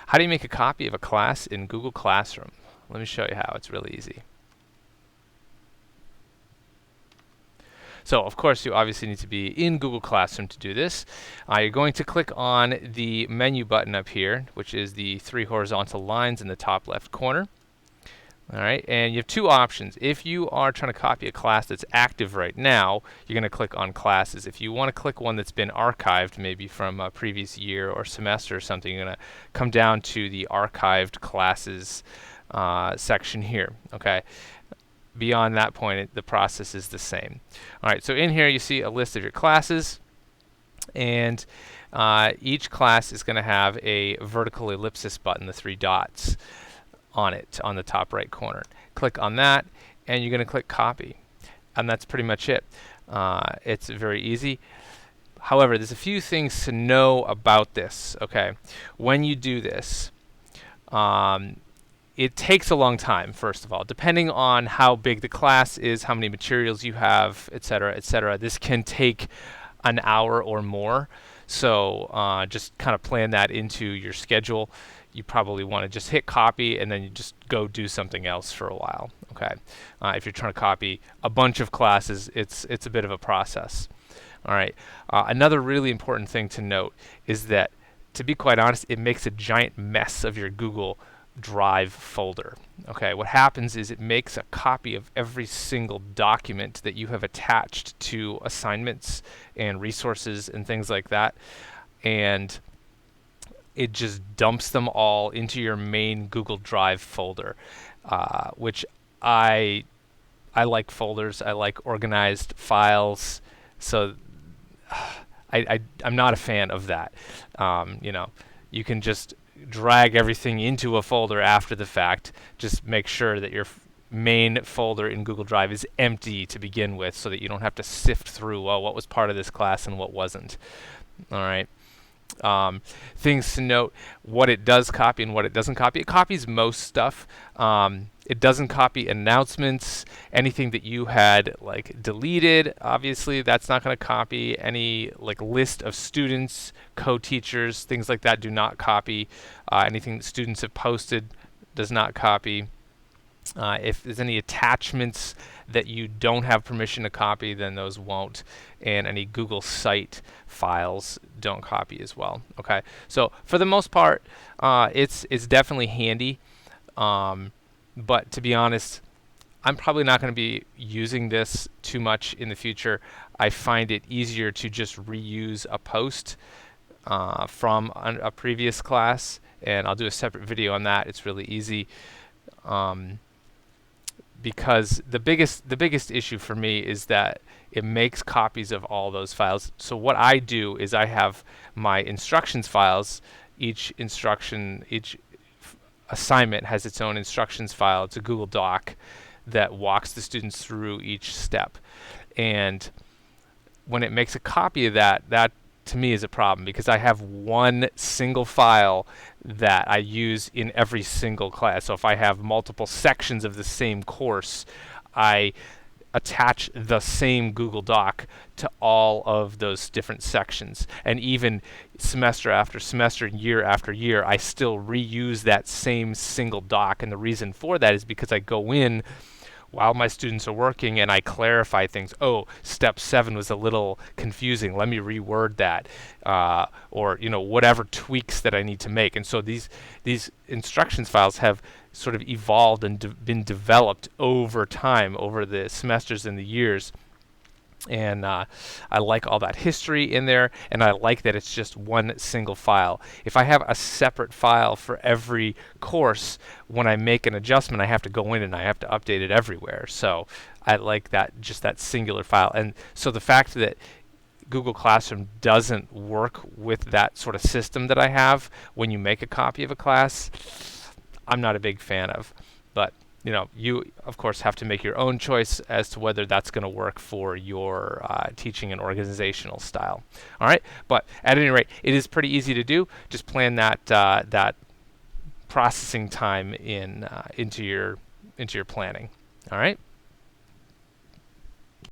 How do you make a copy of a class in Google Classroom? Let me show you how. It's really easy. So, of course, you obviously need to be in Google Classroom to do this. You're going to click on the menu button up here, which is the 3 horizontal lines in the top left corner. All right, and you have 2 options. If you are trying to copy a class that's active right now, you're going to click on Classes. If you want to click one that's been archived, maybe from a previous year or semester or something, you're going to come down to the Archived Classes section here. Okay. Beyond that point, the process is the same. All right, so in here you see a list of your classes, and each class is going to have a vertical ellipsis button, the 3 dots on it on the top right corner. Click on that, and you're going to click Copy, and that's pretty much it. It's very easy. However, there's a few things to know about this. Okay, when you do this, it takes a long time, first of all, depending on how big the class is, how many materials you have, etc., etc. This can take an hour or more. So just kind of plan that into your schedule. You probably want to just hit copy and then you just go do something else for a while. Okay. If you're trying to copy a bunch of classes, it's a bit of a process. All right. Another really important thing to note is that, to be quite honest, it makes a giant mess of your Google Drive folder. Okay, what happens is it makes a copy of every single document that you have attached to assignments and resources and things like that, and it just dumps them all into your main Google Drive folder, which I like folders. I like organized files, so I'm not a fan of that. You can just drag everything into a folder after the fact. Just make sure that your main folder in Google Drive is empty to begin with, so that you don't have to sift through, well, what was part of this class and what wasn't. All right. Things to note: what it does copy and what it doesn't copy. It copies most stuff. It doesn't copy announcements, anything that you had like deleted. Obviously, that's not going to copy. Any like list of students, co-teachers, things like that do not copy. Anything that students have posted does not copy. If there's any attachments that you don't have permission to copy, then those won't. And any Google Site files don't copy as well. Okay, so for the most part, it's definitely handy. But to be honest, I'm probably not going to be using this too much in the future. I find it easier to just reuse a post from a previous class, and I'll do a separate video on that. It's really easy. Because the biggest issue for me is that it makes copies of all those files. So what I do is I have my instructions files. Each assignment has its own instructions file. It's a Google Doc that walks the students through each step. And when it makes a copy of that to me is a problem, because I have one single file that I use in every single class. So if I have multiple sections of the same course, I attach the same Google Doc to all of those different sections. And even semester after semester, year after year, I still reuse that same single doc. And the reason for that is because I go in while my students are working and I clarify things. Oh, step 7 was a little confusing. Let me reword that, or whatever tweaks that I need to make. And so these instructions files have sort of evolved and been developed over time, over the semesters and the years. And I like all that history in there, and I like that it's just one single file. If I have a separate file for every course, when I make an adjustment, I have to go in and I have to update it everywhere. So I like that, just that singular file. And so the fact that Google Classroom doesn't work with that sort of system that I have when you make a copy of a class, I'm not a big fan of. But you of course have to make your own choice as to whether that's going to work for your teaching and organizational style. All right, but at any rate, it is pretty easy to do. Just plan that processing time into your planning. All right.